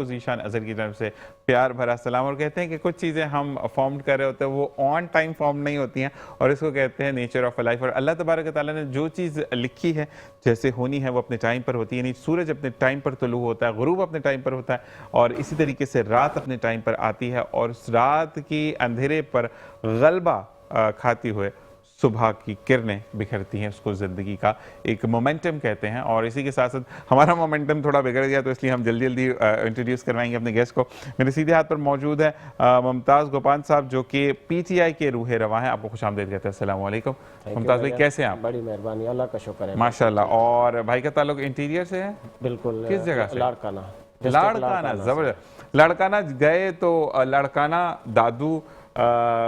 ज़ीशान अज़हर की तरफ से प्यार भरा सलाम। और कहते हैं कि कुछ चीज़ें हम फॉर्म कर रहे होते हैं वो ऑन टाइम फॉर्म नहीं होती हैं, और इसको कहते हैं नेचर ऑफ लाइफ। और अल्लाह तबारक व तआला ने जो चीज़ लिखी है जैसे होनी है वो अपने टाइम पर होती है। यानी सूरज अपने टाइम पर तुलू होता है, गुरूब अपने टाइम पर होता है, और इसी तरीके से रात अपने टाइम पर आती है, और उस रात की अंधेरे पर गलबा खाती हुए सुबह की किरणें बिखरती हैं। उसको ज़िंदगी का एक मोमेंटम कहते हैं। और इसी के साथ साथ हमारा मोमेंटम थोड़ा बिगड़ गया, तो इसलिए हम जल्दी जल्दी इंट्रोड्यूस करवाएंगे अपने गेस्ट को। मेरे सीधे हाथ पर मौजूद है मुमताज़ गोपान साहब, जो कि PTI के रूह रवा हैं। आपको खुशामदीद कहते हैं। अस्सलाम वालेकुम मुमताज़ भाई, कैसे हैं आप? बड़ी मेहरबानी, अल्लाह का शुक्र है माशाल्लाह। और भाई का ताल्लुक इंटीरियर से है? बिल्कुल। किस जगह से? लाड़काना। लाड़काना, जबरदस्त। लाड़काना गए तो लाड़काना, दादू,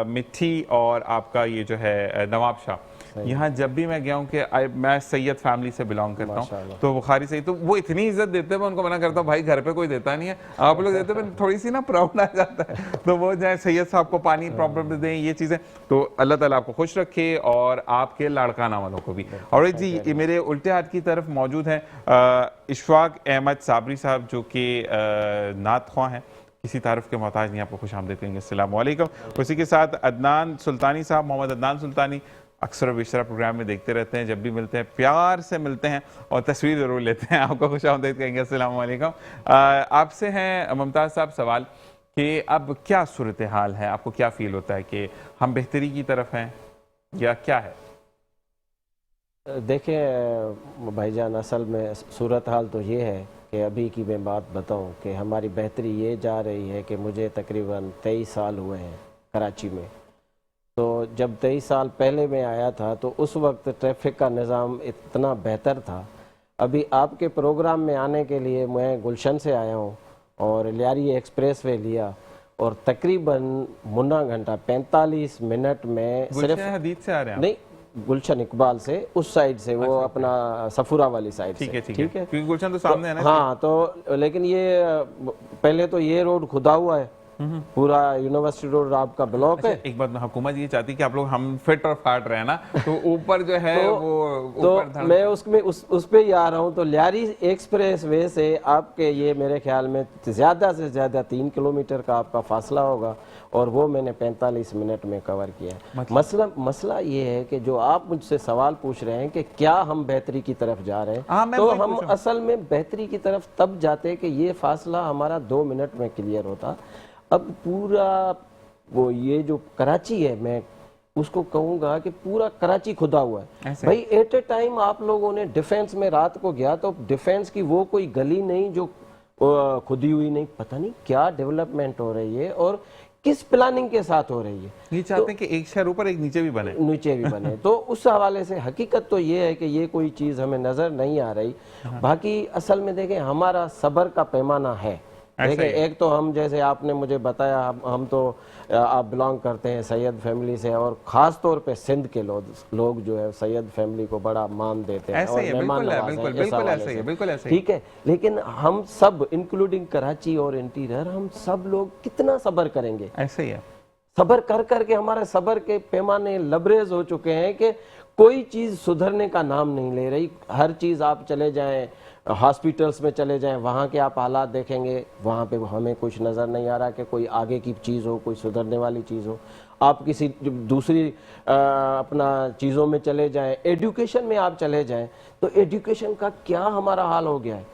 मिट्टी और आपका ये जो है नवाब शाह, यहाँ जब भी मैं गया हूँ कि मैं सैयद फैमिली से बिलोंग करता हूँ, तो बुखारी से ही तो वो इतनी इज्जत देते हैं, मैं उनको मना करता हूँ भाई घर पे कोई देता नहीं है, आप लोग देते हैं, थोड़ी सी ना प्राउड आ जाता है। तो वो जाए सैयद साहब को पानी प्रॉपर दें, ये चीज़ें। तो अल्लाह ताला आपको खुश रखे और आपके लाड़काना वालों को भी। और जी मेरे उल्टे हाथ की तरफ मौजूद हैं इशफाक अहमद साबरी साहब, जो कि नात ख्वां हैं, किसी तारुफ के मोहताज नहीं, आपको खुश आमदीद कहेंगे। अस्सलाम वालेकुम। उसी के साथ अदनान सुल्तानी साहब, मोहम्मद अदनान सुल्तानी, अक्सर और बेशतर प्रोग्राम में देखते रहते हैं, जब भी मिलते हैं प्यार से मिलते हैं और तस्वीर ज़रूर लेते हैं, आपको खुश आमदीद कहेंगे। अस्सलाम वालेकुम। आपसे हैं मुमताज़ साहब सवाल कि अब क्या सूरत हाल है, आपको क्या फील होता है कि हम बेहतरी की तरफ हैं या क्या है? देखिए भाईजान, असल में सूरत हाल तो ये है कि अभी की मैं बात बताऊं कि हमारी बेहतरी ये जा रही है कि मुझे तकरीबन 23 साल हुए हैं कराची में। तो जब 23 साल पहले मैं आया था तो उस वक्त ट्रैफिक का निज़ाम इतना बेहतर था। अभी आपके प्रोग्राम में आने के लिए मैं गुलशन से आया हूँ और लियारी एक्सप्रेस वे लिया, और तकरीबन मुन्ना घंटा 45 मिनट में सिर्फ हदीद से आ रहे हैं? नहीं, गुलशन इकबाल से, उस साइड से, वो अपना सफूरा वाली साइड से। ठीक है, क्योंकि गुलशन तो सामने है ना। हाँ, तो लेकिन ये पहले तो ये रोड खुदा हुआ है, पूरा यूनिवर्सिटी रोड आपका ब्लॉक है। एक बात हुकूमत ये चाहती है कि आप लोग हम फिट और फाट रहे हैं ना, तो ऊपर जो है तो मैं उसमें उस पे ही आ रहा हूँ। तो लियारी एक्सप्रेस वे से आपके ये मेरे ख्याल में ज़्यादा से ज़्यादा 3 किलोमीटर का आपका फासला होगा, और वो मैंने 45 मिनट में कवर किया है। मसला ये है कि जो आप मुझसे सवाल पूछ रहे हैं कि क्या हम बेहतरी की तरफ जा रहे हैं, तो हम असल में बेहतरी की तरफ तब जाते कि ये फासला हमारा 2 मिनट में क्लियर होता। अब पूरा वो ये जो कराची है, मैं उसको कहूँगा कि पूरा कराची खुदा हुआ है भाई। एट ए टाइम आप लोगों ने डिफेंस में रात को गया तो डिफेंस की वो कोई गली नहीं जो खुदी हुई नहीं, पता नहीं क्या डेवलपमेंट हो रही है और किस प्लानिंग के साथ हो रही है। ये चाहते हैं कि एक शहर ऊपर एक नीचे भी बने। तो उस हवाले से हकीकत तो ये है कि ये कोई चीज़ हमें नज़र नहीं आ रही। बाकी असल में देखें, हमारा सब्र का पैमाना है। देखिए, एक तो हम, जैसे आपने मुझे बताया, हम तो आप बिलोंग करते हैं सैयद फैमिली से, और ख़ास तौर पे सिंध के लोग जो है सैयद फैमिली को बड़ा मान देते हैं और मेहमान नवाज हैं। ठीक है, लेकिन हम सब इंक्लूडिंग कराची और इंटीरियर, हम सब लोग कितना सब्र करेंगे? ऐसे ही है, सब्र कर करके हमारे सब्र के पैमाने लबरेज हो चुके हैं कि कोई चीज़ सुधरने का नाम नहीं ले रही। हर चीज़ आप चले जाएं, हॉस्पिटल्स में चले जाएं, वहाँ के आप हालात देखेंगे, वहाँ पे हमें कुछ नज़र नहीं आ रहा कि कोई आगे की चीज़ हो, कोई सुधरने वाली चीज़ हो। आप किसी दूसरी अपना चीज़ों में चले जाएं, एजुकेशन में आप चले जाएं, तो एजुकेशन का क्या हमारा हाल हो गया है।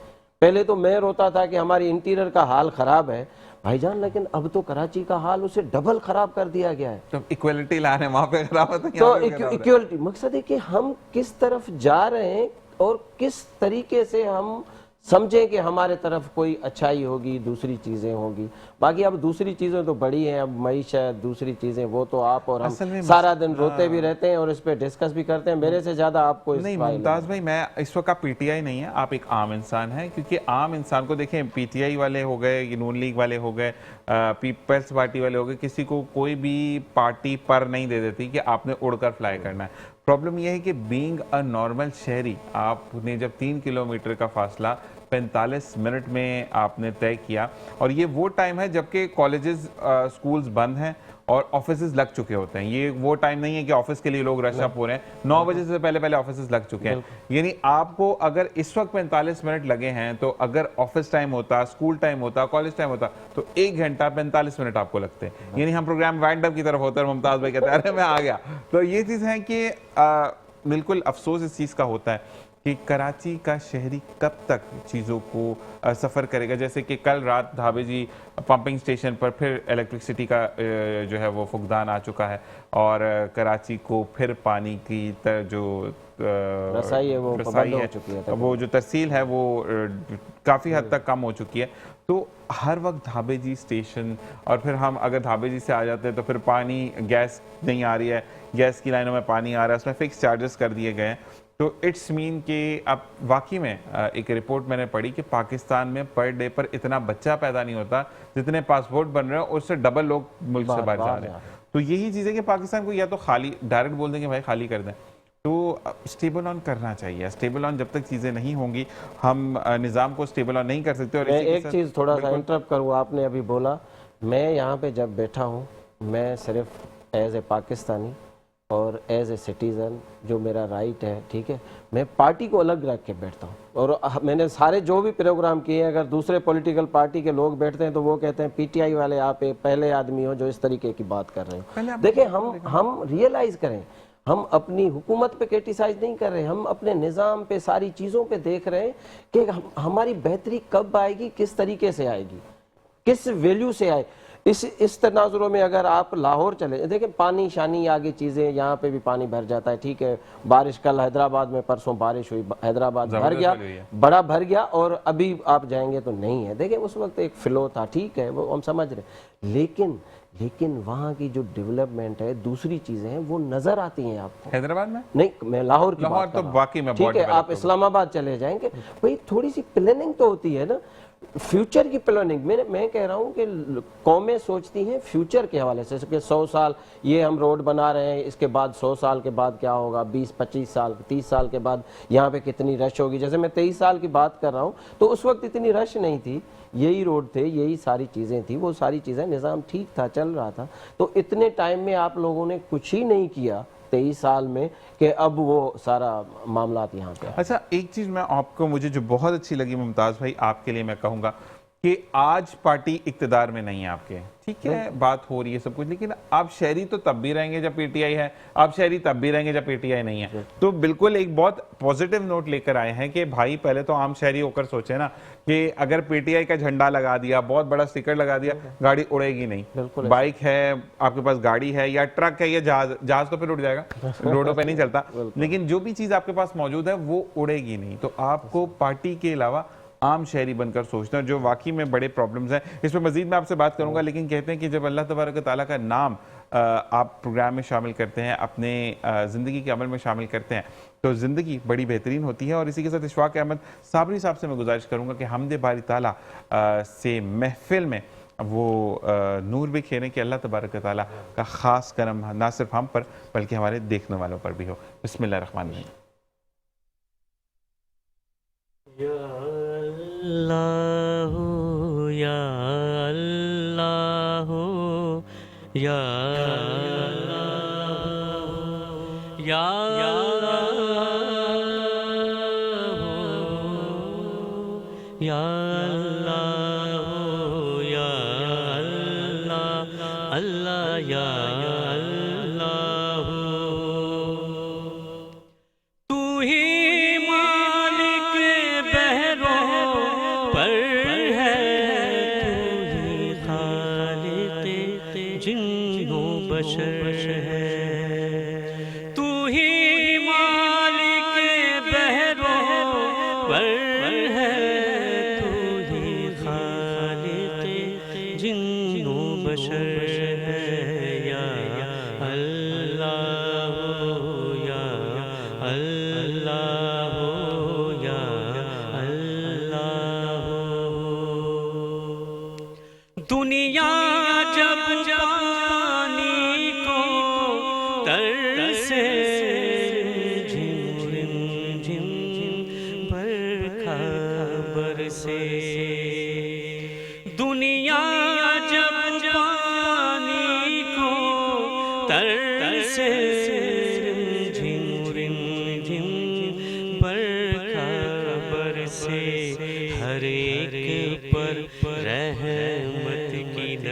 पहले तो मैं रोता था कि हमारी इंटीरियर का हाल ख़राब है भाईजान, लेकिन अब तो कराची का हाल उसे डबल खराब कर दिया गया है। तो इक्वलिटी ला रहे हैं वहाँ पे खराब है, तो इक्वलिटी मकसद है कि हम किस तरफ जा रहे हैं और किस तरीके से हम समझें कि हमारे तरफ कोई अच्छाई होगी, दूसरी चीज़ें होंगी। बाकी अब दूसरी चीज़ें तो बड़ी हैं, अब मईशत, दूसरी चीज़ें, वो तो आप और हम सारा दिन रोते भी रहते हैं और इस पर डिस्कस भी करते हैं। मेरे से ज़्यादा आपको नहीं मुमताज़ भाई, मैं इस वक्त आप PTI नहीं है, आप एक आम इंसान हैं। क्योंकि आम इंसान को देखें, PTI वाले हो गए, नून लीग वाले हो गए, पीपल्स पार्टी वाले हो गए, किसी को कोई भी पार्टी पर नहीं दे देती कि आपने उड़कर फ्लाई करना है। प्रॉब्लम यह है कि बीइंग अ नॉर्मल शहरी, आपने जब 3 किलोमीटर का फासला 45 मिनट में आपने तय किया, और ये वो टाइम है जबकि कॉलेजेस स्कूल्स बंद हैं और ऑफिसेज लग चुके होते हैं। ये वो टाइम नहीं है कि ऑफिस के लिए लोग रश अप हो रहे हैं। 9 बजे से पहले पहले ऑफिसेज लग चुके हैं। यानी आपको अगर इस वक्त 45 मिनट लगे हैं, तो अगर ऑफिस टाइम होता, स्कूल टाइम होता, कॉलेज टाइम होता, तो 1 घंटा 45 मिनट आपको लगते हैं। यानी हम प्रोग्राम वाइंड अप की तरफ होते हैं और मुमताज भाई कहते हैं अरे मैं आ गया। तो ये चीज़ है कि बिल्कुल अफसोस इस चीज़ का होता है कि कराची का शहरी कब तक चीज़ों को सफ़र करेगा। जैसे कि कल रात धाबे जी पंपिंग स्टेशन पर फिर इलेक्ट्रिसिटी का जो है वो फुकदान आ चुका है, और कराची को फिर पानी की जो रसाई है वो बंद हो चुकी है, वो जो तरसील है वो काफ़ी हद तक कम हो चुकी है। तो हर वक्त धाबे जी स्टेशन, और फिर हम अगर धाबे जी से आ जाते हैं तो फिर पानी, गैस नहीं आ रही है, गैस की लाइनों में पानी आ रहा है, उसमें फिक्स चार्जेस कर दिए गए हैं। तो इट्स मीन कि अब वाकई में एक रिपोर्ट मैंने पढ़ी कि पाकिस्तान में पर डे पर इतना बच्चा पैदा नहीं होता जितने पासपोर्ट बन रहे हैं, उससे डबल लोग मुल्क से बाहर जा रहे हैं। तो यही चीज़ है कि पाकिस्तान को या तो खाली डायरेक्ट बोल देंगे भाई खाली कर दें, तो स्टेबल ऑन करना चाहिए। स्टेबल ऑन जब तक चीज़ें नहीं होंगी हम निज़ाम को स्टेबल ऑन नहीं कर सकते। और मैं एक चीज़ थोड़ा सा इंटरप्ट करूँ, आपने अभी बोला, मैं यहाँ पे जब बैठा हूँ, मैं सिर्फ एज ए पाकिस्तानी और एज ए सिटीज़न जो मेरा राइट है, ठीक है, मैं पार्टी को अलग रख के बैठता हूँ। और मैंने सारे जो भी प्रोग्राम किए हैं, अगर दूसरे पॉलिटिकल पार्टी के लोग बैठते हैं तो वो कहते हैं पीटीआई वाले आप एक पहले आदमी हो जो इस तरीके की बात कर रहे हो। देखिए हम रियलाइज करें, हम अपनी हुकूमत पे क्रिटिसाइज नहीं कर रहे, हम अपने निज़ाम पे, सारी चीज़ों पे देख रहे हैं कि हमारी बेहतरी कब आएगी, किस तरीके से आएगी, किस वैल्यू से आए। इस तनाजुरों में अगर आप लाहौर चले देखें, पानी शानी आगे चीज़ें, यहाँ पे भी पानी भर जाता है, ठीक है। बारिश कल हैदराबाद में परसों बारिश हुई, हैदराबाद भर गया, बड़ा भर गया, और अभी आप जाएंगे तो नहीं है। देखें उस वक्त एक फ्लो था, ठीक है, वो हम समझ रहे, लेकिन वहाँ की जो डेवलपमेंट है, दूसरी चीजें हैं वो नजर आती हैं आपको। हैदराबाद में नहीं, मैं लाहौर की बात तो बाकी में ठीक है, आप इस्लामाबाद चले जाएंगे, भाई थोड़ी सी प्लानिंग तो होती है ना, फ्यूचर की प्लानिंग। मैं कह रहा हूँ कि कौमें सोचती हैं फ्यूचर के हवाले से कि 100 साल ये हम रोड बना रहे हैं, इसके बाद 100 साल के बाद क्या होगा, 20-25 साल 30 साल के बाद यहाँ पे कितनी रश होगी। जैसे मैं 23 साल की बात कर रहा हूँ तो उस वक्त इतनी रश नहीं थी, यही रोड थे, यही सारी चीज़ें थी, वो सारी चीज़ें, निज़ाम ठीक था, चल रहा था। तो इतने टाइम में आप लोगों ने कुछ ही नहीं किया 23 साल में कि अब वो सारा मामला यहाँ पे। अच्छा, एक चीज़ मैं आपको, मुझे जो बहुत अच्छी लगी मुमताज़ भाई, आपके लिए मैं कहूँगा कि आज पार्टी इक्तदार में नहीं है आपके, ठीक है, बात हो रही है सब कुछ, लेकिन आप शहरी तो तब भी रहेंगे जब पीटीआई है, आप शहरी तब भी रहेंगे जब पीटीआई नहीं है। तो बिल्कुल एक बहुत पॉजिटिव नोट लेकर आए हैं कि भाई पहले तो आम शहरी होकर सोचे ना कि अगर पीटीआई का झंडा लगा दिया, बहुत बड़ा स्टिकर लगा दिया, गाड़ी उड़ेगी नहीं। बाइक है आपके पास, गाड़ी है या ट्रक है या जहाज तो फिर उड़ जाएगा, रोडों पे नहीं चलता, लेकिन जो भी चीज आपके पास मौजूद है वो उड़ेगी नहीं। तो आपको पार्टी के अलावा आम शहरी बनकर सोचना, जो वाकई में बड़े प्रॉब्लम्स हैं। इस पर मजीद मैं आपसे बात करूंगा, लेकिन कहते हैं कि जब अल्लाह तबारक ताला का नाम आप प्रोग्राम में शामिल करते हैं, अपने ज़िंदगी के अमल में शामिल करते हैं, तो ज़िंदगी बड़ी बेहतरीन होती है। और इसी के साथ इशफाक अहमद साबरी साहब से मैं गुजारिश करूंगा कि हमदे बारी ताला से महफिल में वो नूर भी खेलें कि अल्लाह तबारक ताला का ख़ास करम ना सिर्फ हम पर बल्कि हमारे देखने वालों पर भी हो। बिस्मिल्लाह रहमान रहीम। अल्लाह या अल्लाह या अल्लाह या अल्लाह या अल्लाह या अल्लाह अल्लाह या अल्लाह। तू ही दुनिया जब पानी को तरसे झिम झिम बरखा बरसे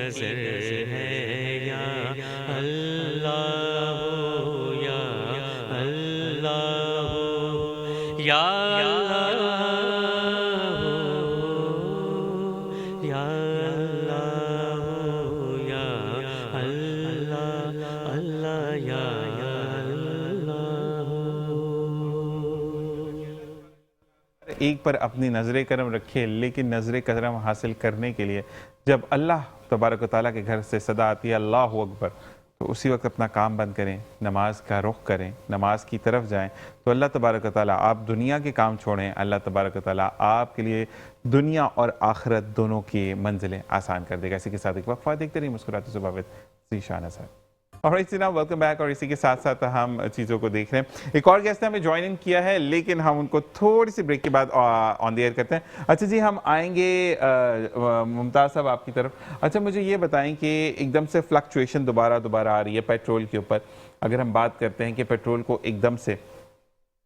नजर है या अल्लाह हो या अल्लाह हो या अल्लाह हो या अल्लाह हो या अल्लाह अल्लाह या अल्लाह हो। एक पर अपनी नजर करम रखिए, लेकिन नजर करम हासिल करने के लिए जब अल्लाह तबारक व तआला के घर से सदा आती है अल्लाहु अकबर, तो उसी वक्त अपना काम बंद करें, नमाज का रुख करें, नमाज की तरफ जाएं, तो अल्लाह तबारक व तआला, आप दुनिया के काम छोड़ें, अल्लाह तबारक व तआला आपके लिए दुनिया और आखिरत दोनों की मंजिलें आसान कर देगा। इसी के साथ एक वक्फा देखते रहिए मुस्कुराते सुभावित ज़ीशान साहब। और इसी ना वेलकम बैक। और इसी के साथ साथ हम चीज़ों को देख रहे हैं, एक और गेस्ट ने हमें ज्वाइन इन किया है, लेकिन हम उनको थोड़ी सी ब्रेक के बाद ऑन द एयर करते हैं। अच्छा जी, हम आएंगे मुमताज़ साहब आपकी तरफ। अच्छा, मुझे ये बताएं कि एकदम से फ्लक्चुएशन दोबारा आ रही है पेट्रोल के ऊपर। अगर हम बात करते हैं कि पेट्रोल को एकदम से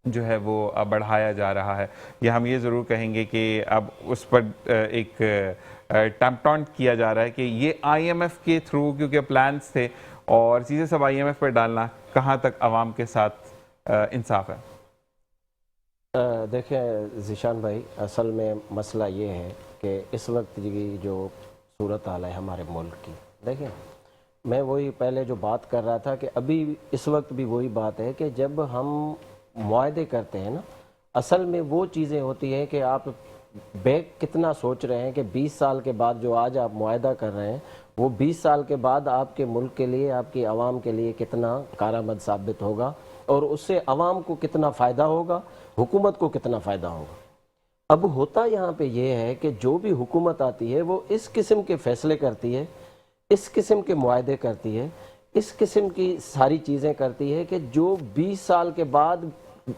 जो है वो बढ़ाया जा रहा है, या हम ये ज़रूर कहेंगे कि अब उस पर एक टैम्पटॉन्ट किया जा रहा है कि ये IMF के थ्रू, क्योंकि प्लान्स थे और चीज़ें सब IMF पर डालना, कहाँ तक आवाम के साथ इंसाफ है? देखें ज़ीशान भाई, असल में मसला ये है कि इस वक्त की जो सूरत हाल है हमारे मुल्क की, देखें मैं वही पहले जो बात कर रहा था कि अभी इस वक्त भी वही बात है कि जब हम मुआहदे करते हैं ना, असल में वो चीज़ें होती हैं कि आप बैक कितना सोच रहे हैं कि 20 साल के बाद जो आज आप मुआहदा कर रहे हैं, वो 20 साल के बाद आपके मुल्क के लिए, आपकी आवाम के लिए कितना कारआमद साबित होगा और उससे आवाम को कितना फ़ायदा होगा, हुकूमत को कितना फ़ायदा होगा। अब होता यहाँ पे ये है कि जो भी हुकूमत आती है वो इस किस्म के फ़ैसले करती है, इस किस्म के मुआहदे करती है, इस किस्म की सारी चीज़ें करती है कि जो 20 साल के बाद,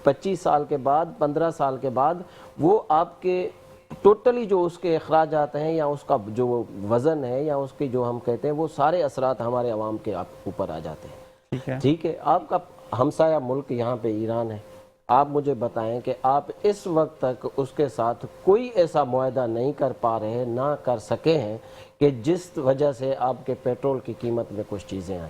25 साल के बाद, 15 साल के बाद वो आपके टोटली जो उसके अखराजात हैं या उसका जो वज़न है या उसके जो हम कहते हैं वो सारे असरात हमारे अवाम के ऊपर आ जाते हैं। ठीक है, आपका हमसाया मुल्क यहाँ पे ईरान है, आप मुझे बताएं कि आप इस वक्त तक उसके साथ कोई ऐसा मुआहदा नहीं कर पा रहे हैं, ना कर सके हैं कि जिस वजह से आपके पेट्रोल की कीमत में कुछ चीज़ें आएँ।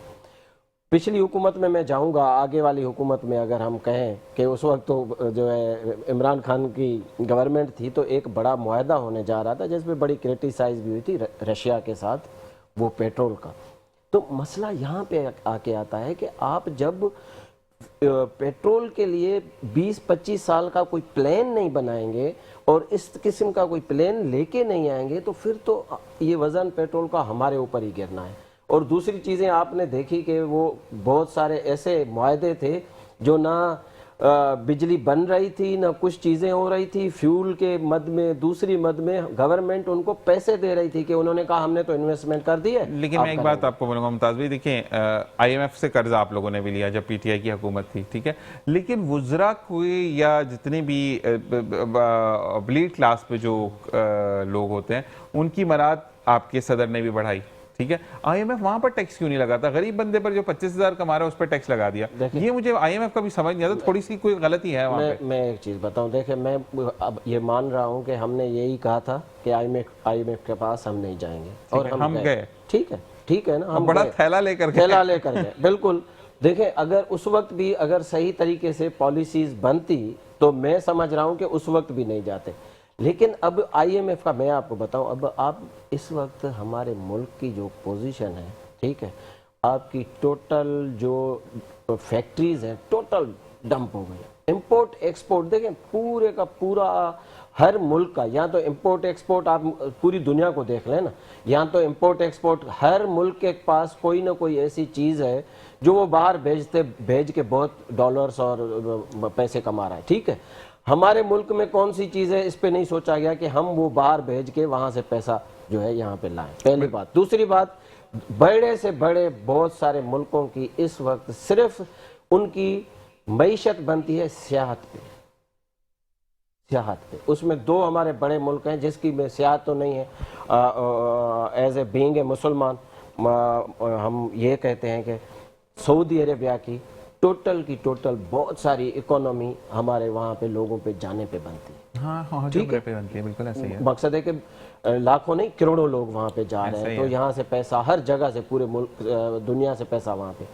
पिछली हुकूमत में मैं जाऊंगा, आगे वाली हुकूमत में अगर हम कहें कि उस वक्त तो जो है इमरान खान की गवर्नमेंट थी, तो एक बड़ा मुआहदा होने जा रहा था जिसमें बड़ी क्रिटिसाइज भी हुई थी रशिया के साथ वो पेट्रोल का। तो मसला यहाँ पे आके आता है कि आप जब पेट्रोल के लिए 20-25 साल का कोई प्लान नहीं बनाएंगे और इस किस्म का कोई प्लान लेके नहीं आएंगे, तो फिर तो ये वज़न पेट्रोल का हमारे ऊपर ही गिरना है। और दूसरी चीज़ें आपने देखी कि वो बहुत सारे ऐसे मुआहदे थे जो ना बिजली बन रही थी, ना कुछ चीज़ें हो रही थी, फ्यूल के मद में, दूसरी मद में गवर्नमेंट उनको पैसे दे रही थी कि उन्होंने कहा हमने तो इन्वेस्टमेंट कर दी है। लेकिन मैं एक बात आपको बोलूँगा मुमताज़ भाई, देखिए IMF से कर्जा आप लोगों ने भी लिया जब PTI की हुकूमत थी, ठीक है, लेकिन वुज़रा कोई या जितने भी ब्लीड क्लास पे जो लोग होते हैं उनकी मराद आपके सदर ने भी बढ़ाई, ठीक है। IMF वहां पर टैक्स क्यों नहीं लगाता? गरीब बंदे पर जो 25,000 कमा रहा है उस पर टैक्स लगा दिया। ये मुझे IMF का भी समझ नहीं आता, थोड़ी सी कोई गलती है वहां पे। मैं एक चीज़ बताऊं, देखे मैं अब ये मान रहा हूं कि हमने यही कहा था कि IMF के पास हम नहीं जाएंगे और हम गए। ठीक है ना, हम बड़ा थैला लेकर गए बिल्कुल। देखें, अगर उस वक्त भी अगर सही तरीके से पॉलिसीज बनती तो मैं समझ रहा हूँ कि उस वक्त भी नहीं जाते। लेकिन अब IMF का मैं आपको बताऊं, अब आप इस वक्त हमारे मुल्क की जो पोजीशन है, ठीक है, आपकी टोटल जो फैक्ट्रीज हैं टोटल डंप हो गई। इंपोर्ट एक्सपोर्ट देखें पूरे का पूरा हर मुल्क का, यहाँ तो इंपोर्ट एक्सपोर्ट आप पूरी दुनिया को देख लें ना, यहाँ तो इंपोर्ट एक्सपोर्ट हर मुल्क के पास कोई ना कोई ऐसी चीज़ है जो वो बाहर भेज के बहुत डॉलर्स और पैसे कमा रहा है। ठीक है, हमारे मुल्क में कौन सी चीज़ है इस पे नहीं सोचा गया कि हम वो बाहर भेज के वहाँ से पैसा जो है यहाँ पे लाएं, पहली बात। दूसरी बात, बड़े से बड़े बहुत सारे मुल्कों की इस वक्त सिर्फ उनकी मईशत बनती है सियाहत पे। उसमें दो हमारे बड़े मुल्क हैं जिसकी में सियाहत तो नहीं है, एज ए बीइंग ए मुसलमान हम ये कहते हैं कि सऊदी अरेबिया की टोटल बहुत सारी इकोनॉमी हमारे वहाँ पे लोगों पे जाने पे बनती है। हाँ हाँ, जो पे बनती है, बिल्कुल ऐसे ही है। मकसद है कि लाखों नहीं करोड़ों लोग वहाँ पे जा रहे हैं, तो यहाँ से पैसा हर जगह से, पूरे मुल्क दुनिया से पैसा वहाँ पे।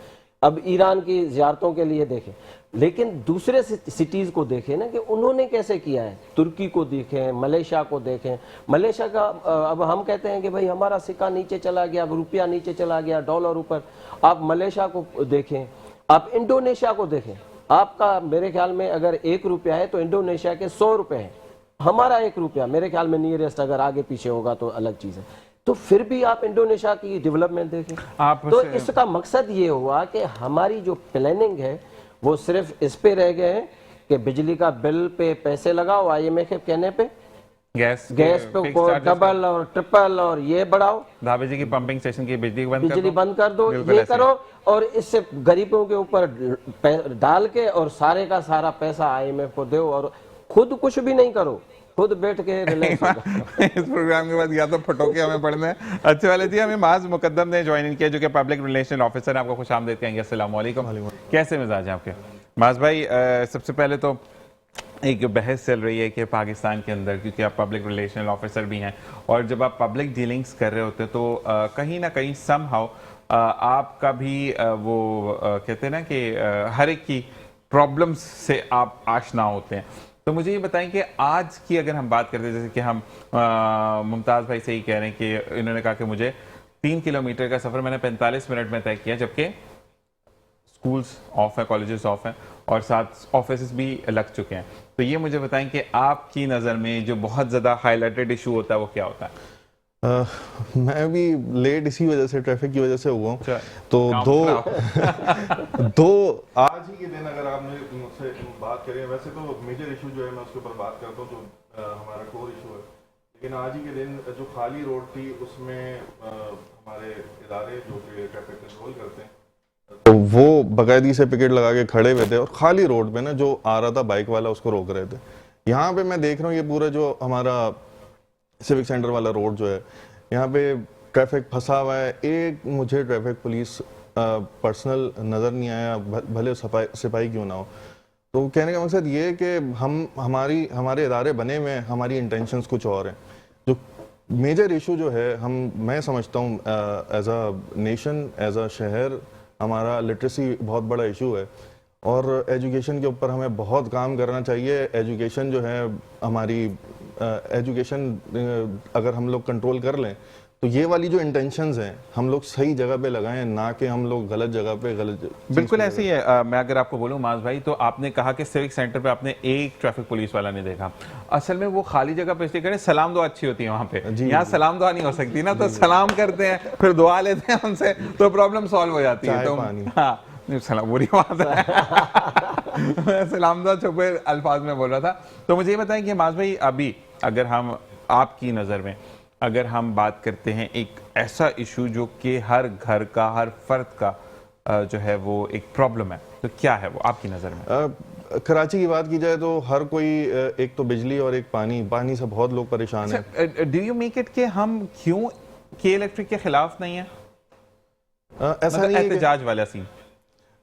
अब ईरान की ज़ियारतों के लिए देखें, लेकिन दूसरे सिटीज़ को देखें ना कि उन्होंने कैसे किया है। तुर्की को देखें, मलेशिया को देखें। मलेशिया का अब हम कहते हैं कि भाई हमारा सिक्का नीचे चला गया, रुपया नीचे चला गया, डॉलर ऊपर। आप मलेशिया को देखें, आप इंडोनेशिया को देखें। आपका मेरे ख्याल में अगर 1 रुपया है तो इंडोनेशिया के 100 रुपये हैं। हमारा 1 रुपया मेरे ख्याल में नियरेस्ट, अगर आगे पीछे होगा तो अलग चीज़ है। तो फिर भी आप इंडोनेशिया की डेवलपमेंट देखें। तो इसका मकसद ये हुआ कि हमारी जो प्लानिंग है वो सिर्फ इस पे रह गए हैं कि बिजली का बिल पे पैसे लगाओ, IMF के कहने पे गैस पे डबल और ट्रिपल और ये बढ़ाओ, धाबे जी की पंपिंग स्टेशन की बिजली बंद कर दो, ये करो, और इससे गरीबों के ऊपर डाल के और सारे का सारा पैसा IMF को दो और खुद कुछ भी नहीं करो, खुद बैठ के रिलैक्स इस प्रोग्राम के बाद या तो फटोके हमें पढ़ने हैं। अच्छे वाले जी, हमें माज मुकद्दम ने ज्वाइन इन किया, जो कि पब्लिक रिलेशन ऑफिसर है। आपको खुशामदीद कहेंगे। अस्सलाम वालेकुम। कैसे मिजाज हैं आपके? माज भाई, सबसे पहले तो एक बहस चल रही है कि पाकिस्तान के अंदर, क्योंकि आप पब्लिक रिलेशन ऑफिसर भी हैं और जब आप पब्लिक डीलिंग्स कर रहे होते तो कहीं ना कहीं समहाउ आपका भी वो कहते हैं ना कि हर एक की प्रॉब्लम्स से आप आशना होते हैं। तो मुझे ये बताएं कि आज की अगर हम बात करते हैं, जैसे कि हम मुमताज़ भाई से ही कह रहे हैं कि इन्होंने कहा कि मुझे 3 किलोमीटर का सफ़र मैंने 45 मिनट में तय किया, जबकि स्कूल्स ऑफ है, कॉलेजेस ऑफ हैं और साथ ऑफिस भी लग चुके हैं। तो ये मुझे बताएं कि आपकी नज़र में जो बहुत ज़्यादा हाईलाइटेड इशू होता है वो क्या होता है? मैं भी लेट इसी वजह से, ट्रैफिक की वजह से हुआ हूँ। तो दो आज ही के दिन अगर आप मुझसे बात करें, वैसे तो मेजर इशू जो है मैं उसके ऊपर बात करता हूँ, जो हमारा कोर इशू है, लेकिन आज ही के दिन जो खाली रोड थी उसमें हमारे इदारे जो कि ट्रैफिक कंट्रोल करते हैं तो वो बाकायदी से पिकेट लगा के खड़े हुए थे और खाली रोड पे ना जो आ रहा था बाइक वाला उसको रोक रहे थे। यहाँ पे मैं देख रहा हूँ ये पूरा जो हमारा सिविक सेंटर वाला रोड जो है, यहाँ पे ट्रैफिक फंसा हुआ है। एक मुझे ट्रैफिक पुलिस पर्सनल नज़र नहीं आया, भले सिपाही क्यों ना हो। तो कहने का मकसद ये है कि हमारे इदारे बने हुए हैं, हमारी इंटेंशंस कुछ और हैं। जो मेजर इशू जो है मैं समझता हूँ as a nation, as a शहर, हमारा लिटरेसी बहुत बड़ा इशू है और एजुकेशन के ऊपर हमें बहुत काम करना चाहिए। एजुकेशन जो है हमारी एजुकेशन अगर हम लोग कंट्रोल कर लें तो ये वाली जो इंटेंशंस हैं हम लोग सही जगह पे लगाएं, ना कि हम लोग गलत जगह पे गलत। बिल्कुल ऐसे ही है। मैं अगर आपको बोलूं माज भाई, तो आपने कहा कि सिविक सेंटर पे आपने एक ट्रैफिक पुलिस वाला नहीं देखा। असल में वो खाली जगह पे इसलिए करें, सलाम दुआ अच्छी होती है वहाँ पे। यहाँ सलाम दुआ नहीं हो सकती ना, तो सलाम करते हैं फिर दुआ लेते हैं उनसे, तो प्रॉब्लम सॉल्व हो जाती है। तो हाँ, सलाम बुरी बात है। सलाम दुआ छुपे अल्फाज में बोल रहा था। तो मुझे ये बताएं कि माज भाई, अभी अगर हम आपकी नज़र में अगर हम बात करते हैं एक ऐसा इशू जो कि हर घर का, हर फर्द का जो है वो एक प्रॉब्लम है, तो क्या है वो आपकी नज़र में? कराची की बात की जाए तो हर कोई, एक तो बिजली और एक पानी से बहुत लोग परेशान हैं। डू यू मेक इट कि हम क्यों के इलेक्ट्रिक के खिलाफ नहीं है? ऐसा नहीं है, एहतजाज वाला सीन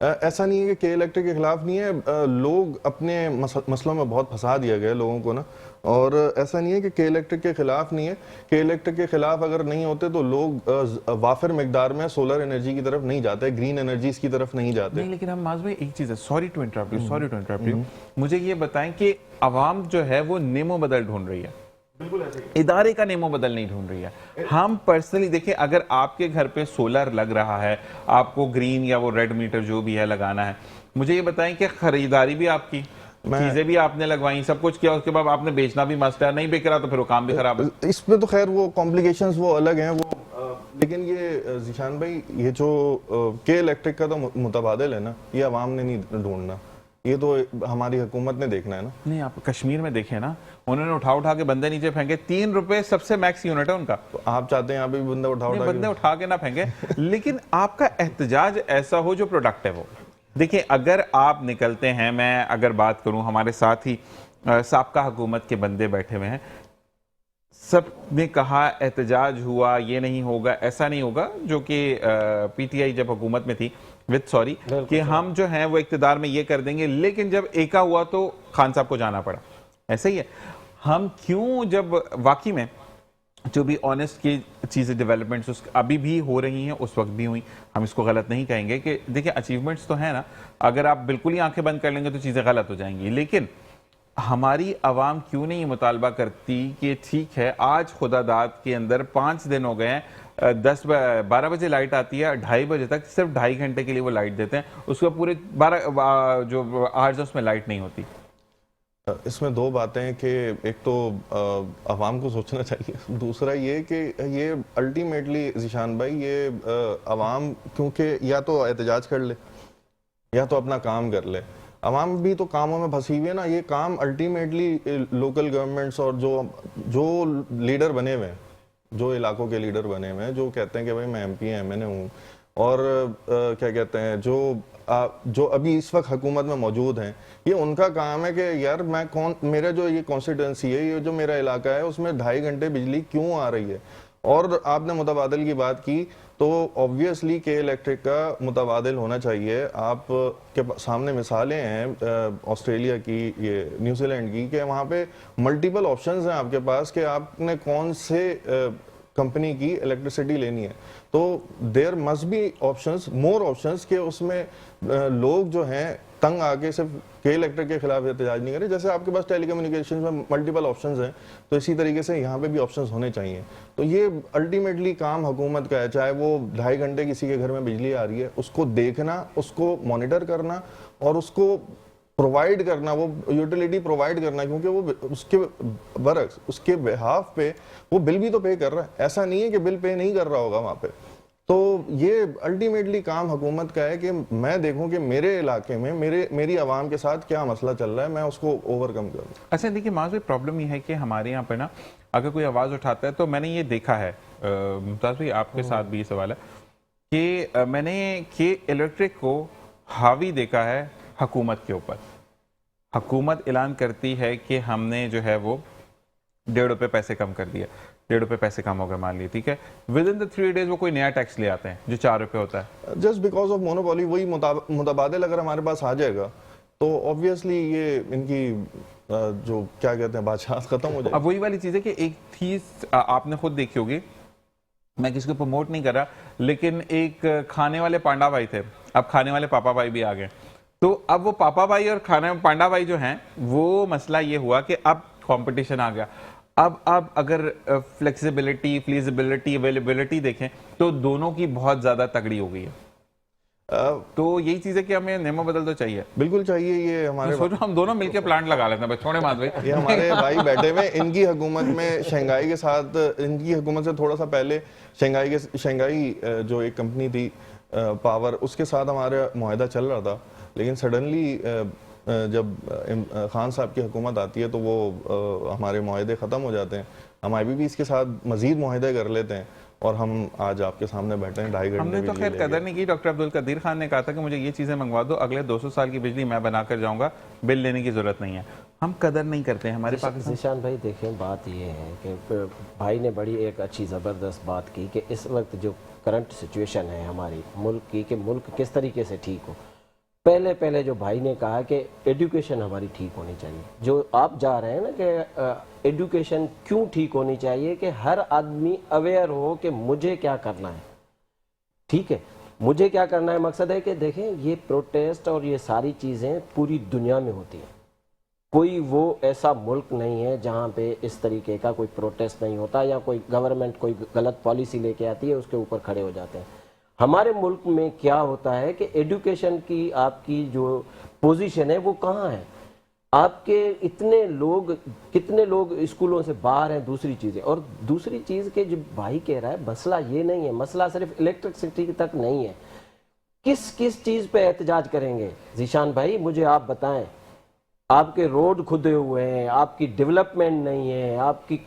ऐसा नहीं है कि इलेक्ट्रिक के खिलाफ नहीं है। लोग अपने मसलों में बहुत फंसा दिया गया लोगों को ना, और ऐसा नहीं है कि इलेक्ट्रिक के खिलाफ नहीं है। के इलेक्ट्रिक के खिलाफ अगर नहीं होते तो लोग वाफिर मिकदार में सोलर एनर्जी की तरफ नहीं जाते, ग्रीन एनर्जीज की तरफ नहीं जाते। नहीं, लेकिन हम माज भाई एक चीज़ है, सॉरी टू इंटरप्ट यू, मुझे ये बताएं कि आवाम जो है वो नेमो बदल ढूंढ रही है, बिल्कुल ऐसे ही। इदारे का नेमो बदल नहीं ढूंढ रही है। हम पर्सनली देखें, अगर आपके घर पे सोलर लग रहा है, आपको ग्रीन या वो रेड मीटर जो भी है लगाना है, मुझे ये बताएं कि खरीदारी भी आपकी, चीजें भी आपने लगवाई, सब कुछ किया, उसके बाद आपने बेचना भी मस्ट है, नहीं बिक रहा तो फिर वो काम भी खराब है। इसमें तो खैर वो कॉम्प्लिकेशंस वो अलग हैं वो, लेकिन ये जिशान भाई, ये जो के इलेक्ट्रिक का तो मुतबादिल है ना, ये अवाम ने नहीं ढूंढना, ये तो हमारी हुकूमत ने देखना है ना। नहीं, आप कश्मीर में देखें ना, उन्होंने उठा के बंदे नीचे फेंके, 3 रुपए सबसे मैक्स यूनिट है उनका। तो आप चाहते हैं यहाँ पे भी बंदे उठा के ना फेंके, लेकिन आपका एहतजाज ऐसा हो जो प्रोडक्ट है वो। देखिए, अगर आप निकलते हैं, मैं अगर बात करूं, हमारे साथ ही साबका हुकूमत के बंदे बैठे हुए हैं, सब ने कहा एहतजाज हुआ, ये नहीं होगा, ऐसा नहीं होगा, जो कि PTI जब हुकूमत में थी विद सॉरी कि हम जो हैं वो इक्तदार में ये कर देंगे, लेकिन जब एका हुआ तो खान साहब को जाना पड़ा। ऐसे ही है, हम क्यों, जब वाकई में जो भी ऑनेस्ट की चीज़ें डेवलपमेंट्स उस अभी भी हो रही हैं, उस वक्त भी हुई, हम इसको गलत नहीं कहेंगे कि देखिए अचीवमेंट्स तो है ना, अगर आप बिल्कुल ही आंखें बंद कर लेंगे तो चीज़ें गलत हो जाएंगी, लेकिन हमारी आवाम क्यों नहीं ये मुतालबा करती कि ठीक है आज खुदादाद के अंदर 5 दिन हो गए हैं, 10-12 बजे लाइट आती है, 2:30 बजे तक सिर्फ 2.5 घंटे के लिए वो लाइट देते हैं, उसके पूरे 12 जो आवर्स उसमें लाइट नहीं होती। इसमें दो बातें हैं कि एक तो अवाम को सोचना चाहिए, दूसरा ये कि ये अल्टीमेटली ज़ीशान भाई ये अवाम क्योंकि या तो एहतजाज कर ले या तो अपना काम कर ले, अवाम भी तो कामों में फंसी हुई है ना। ये काम अल्टीमेटली लोकल गवर्नमेंट्स और जो लीडर बने हुए हैं, जो इलाकों के लीडर बने हुए हैं, जो कहते हैं कि भाई मैं MP MNA हूँ और क्या कहते हैं जो अभी इस वक्त हुकूमत में मौजूद हैं, ये उनका काम है कि यार मेरा जो ये कॉन्स्टिट्यूंसी है, ये जो मेरा इलाका है, उसमें 2.5 घंटे बिजली क्यों आ रही है। और आपने मुतबादल की बात की तो ऑब्वियसली के इलेक्ट्रिक का मुतबादल होना चाहिए। आप के सामने मिसालें हैं ऑस्ट्रेलिया की, ये न्यूजीलैंड की, कि वहाँ पे मल्टीपल ऑप्शंस हैं आपके पास कि आपने कौन से कंपनी की इलेक्ट्रिसिटी लेनी है। तो there must be options, more options, के उसमें लोग जो हैं तंग आके सिर्फ के इलेक्ट्रिक के खिलाफ एहतजाज नहीं करें। जैसे आपके पास टेलीकम्युनिकेशन में मल्टीपल ऑप्शंस हैं, तो इसी तरीके से यहाँ पे भी ऑप्शंस होने चाहिए। तो ये अल्टीमेटली काम हुकूमत का है, चाहे वो 2.5 घंटे किसी के घर में बिजली आ रही है, उसको देखना, उसको मॉनिटर करना और उसको प्रोवाइड करना, वो यूटिलिटी प्रोवाइड करना, क्योंकि वो उसके बरक्स, उसके बिहाफ पे वो बिल भी तो पे कर रहा है। ऐसा नहीं है कि बिल पे नहीं कर रहा होगा वहाँ पे। तो ये अल्टीमेटली काम हुकूमत का है कि मैं देखूं कि मेरे इलाके में मेरी आवाम के साथ क्या मसला चल रहा है, मैं उसको ओवरकम करूं। अच्छा देखिए माज भाई, प्रॉब्लम ये है कि हमारे यहाँ पे ना अगर कोई आवाज़ उठाता है तो मैंने ये देखा है, मुमताज़ भाई आपके साथ भी ये सवाल है कि मैंने के इलेक्ट्रिक को हावी देखा है हुकूमत के ऊपर। हुकूमत ऐलान करती है कि हमने जो है वो ₹1.5 पैसे कम कर दिया, ₹1.5 पैसे कम हो गए मान ली, ठीक है, विद इन द 3 डेज वो कोई नया टैक्स ले आते हैं जो ₹4 होता है, जस्ट बिकॉज ऑफ मोनोपोली। वही मुतबादल अगर हमारे पास आ जाएगा तो ऑब्वियसली ये इनकी जो क्या कहते हैं बादशाह खत्म हो जाएगी। अब वही वाली चीज़ है कि एक थी, आपने खुद देखी होगी, मैं किसी को प्रमोट नहीं कर रहा, लेकिन एक खाने वाले पांडा भाई थे, अब खाने वाले पापा भाई भी आ गए। तो अब वो पापा भाई और खाने पांडा भाई जो हैं, वो मसला ये हुआ कि अब कंपटीशन आ गया। अब अगर फ्लेक्सिबिलिटी, फीजिबिलिटी, अवेलेबिलिटी देखें तो दोनों की बहुत ज्यादा तगड़ी हो गई है। तो यही चीज है कि हमें नेमो बदल तो चाहिए, बिल्कुल चाहिए। ये हमारे सोचो हम दोनों मिलकर प्लांट लगा लेते हैं, छोड़े मात भाई, ये हमारे भाई बैठे हुए, इनकी हुकूमत में शंघाई के साथ, इनकी हुकूमत से थोड़ा सा पहले शंघाई जो एक कंपनी थी पावर, उसके साथ हमारा मुआहदा चल रहा था, लेकिन सडनली जब खान साहब की हुकूमत आती है तो वो हमारे मुआहदे ख़त्म हो जाते हैं। हम IBPs के साथ मजीद मुआहदे कर लेते हैं और हम आज आपके सामने बैठे हैं 2.5 घंटे। हमने तो खैर कदर नहीं की। डॉक्टर अब्दुल कदीर खान ने कहा था कि मुझे ये चीज़ें मंगवा दो, अगले 200 साल की बिजली मैं बना कर जाऊंगा, बिल लेने की जरूरत नहीं है। हम कदर नहीं करते हैं हमारे पाकिस्तान। ज़ीशान भाई देखें, बात ये है कि भाई ने बड़ी एक अच्छी ज़बरदस्त बात की कि इस वक्त जो करंट सिचुएशन है हमारी मुल्क की, कि मुल्क किस तरीके से ठीक हो। पहले जो भाई ने कहा कि एजुकेशन हमारी ठीक होनी चाहिए, जो आप जा रहे हैं ना कि एजुकेशन क्यों ठीक होनी चाहिए, कि हर आदमी अवेयर हो कि मुझे क्या करना है, ठीक है, मुझे क्या करना है। मकसद है कि देखें ये प्रोटेस्ट और ये सारी चीज़ें पूरी दुनिया में होती हैं, कोई वो ऐसा मुल्क नहीं है जहाँ पे इस तरीके का कोई प्रोटेस्ट नहीं होता या कोई गवर्नमेंट कोई गलत पॉलिसी लेके आती है उसके ऊपर खड़े हो जाते हैं। हमारे मुल्क में क्या होता है कि एजुकेशन की आपकी जो पोजीशन है वो कहाँ है, आपके कितने लोग स्कूलों से बाहर हैं, दूसरी चीज़ें। और दूसरी चीज़ के जो भाई कह रहा है, मसला ये नहीं है, मसला सिर्फ इलेक्ट्रिसिटी तक नहीं है। किस चीज़ पे एहतजाज करेंगे ज़ीशान भाई, मुझे आप बताएं। आपके रोड खुदे हुए हैं, आपकी डेवलपमेंट नहीं है, आपकी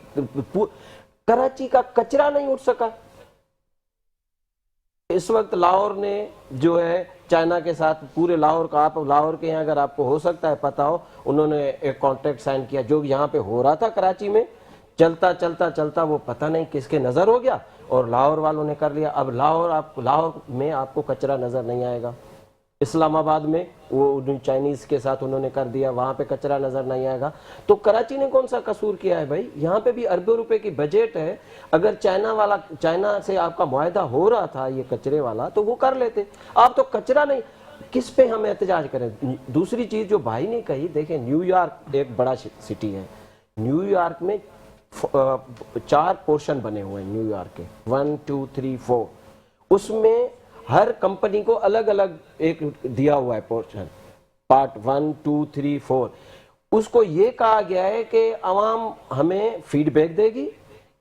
कराची का कचरा नहीं उठ सका। इस वक्त लाहौर ने जो है चाइना के साथ पूरे लाहौर का, आप लाहौर के यहाँ अगर आपको हो सकता है पता हो, उन्होंने एक कॉन्ट्रैक्ट साइन किया जो यहाँ पे हो रहा था कराची में, चलता वो पता नहीं किसके नजर हो गया और लाहौर वालों ने कर लिया। अब लाहौर में आपको कचरा नजर नहीं आएगा। इस्लामाबाद में वो चाइनीज के साथ उन्होंने कर दिया, वहां पे कचरा नजर नहीं आएगा। तो कराची ने कौन सा कसूर किया है भाई? यहाँ पे भी अरबों रुपए की बजट है। अगर चाइना से आपका मुआहदा हो रहा था ये कचरे वाला, तो वो कर लेते। आप तो कचरा नहीं, किस पे हम एहतजाज करें? दूसरी चीज जो भाई ने कही, देखें न्यूयॉर्क एक बड़ा सिटी है, न्यूयॉर्क में 4 पोर्शन बने हुए हैं न्यूयॉर्क के, 1 2 3 4। उसमें हर कंपनी को अलग अलग एक दिया हुआ है पोर्शन, पार्ट 1 2 3 4। उसको ये कहा गया है कि आवाम हमें फीडबैक देगी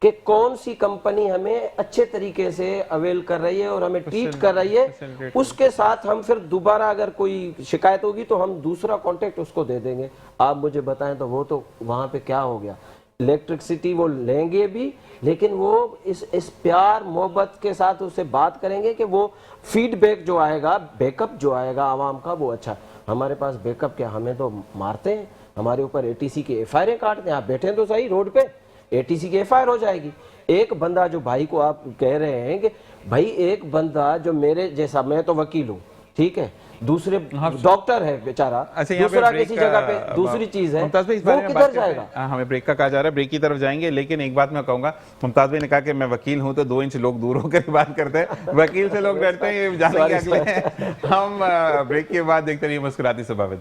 कि कौन सी कंपनी हमें अच्छे तरीके से अवेल कर रही है और हमें ट्रीट कर रही है। उसके साथ हम फिर दोबारा अगर कोई शिकायत होगी तो हम दूसरा कॉन्टेक्ट उसको दे देंगे। आप मुझे बताएं तो वो तो वहां पे क्या हो गया? इलेक्ट्रिसिटी वो लेंगे भी, लेकिन वो इस प्यार मोहब्बत के साथ उससे बात करेंगे कि वो फीडबैक जो आएगा, बैकअप जो आएगा आवाम का, वो अच्छा। हमारे पास बैकअप क्या, हमें तो मारते हैं, हमारे ऊपर एटीसी की एफआईआर काटते हैं। आप बैठे तो सही रोड पे, एटीसी की एफआईआर हो जाएगी। एक बंदा जो भाई को आप कह रहे हैं कि भाई एक बंदा जो मेरे जैसा, मैं तो वकील हूँ, ठीक है, दूसरे डॉक्टर है बेचारा, दूसरा किसी जगह पे दूसरी चीज है, वो किधर जाएगा? हमें ब्रेक का कहा जा रहा है, ब्रेक की तरफ जाएंगे। लेकिन एक बात मैं कहूंगा, मुमताज भाई ने कहा कि मैं वकील हूं, तो 2 इंच लोग दूर होकर बात करते हैं, वकील से लोग डरते हैं, ये जानेंगे अगले। हम ब्रेक के बाद देखते रहिए मुस्कुराती सुबह।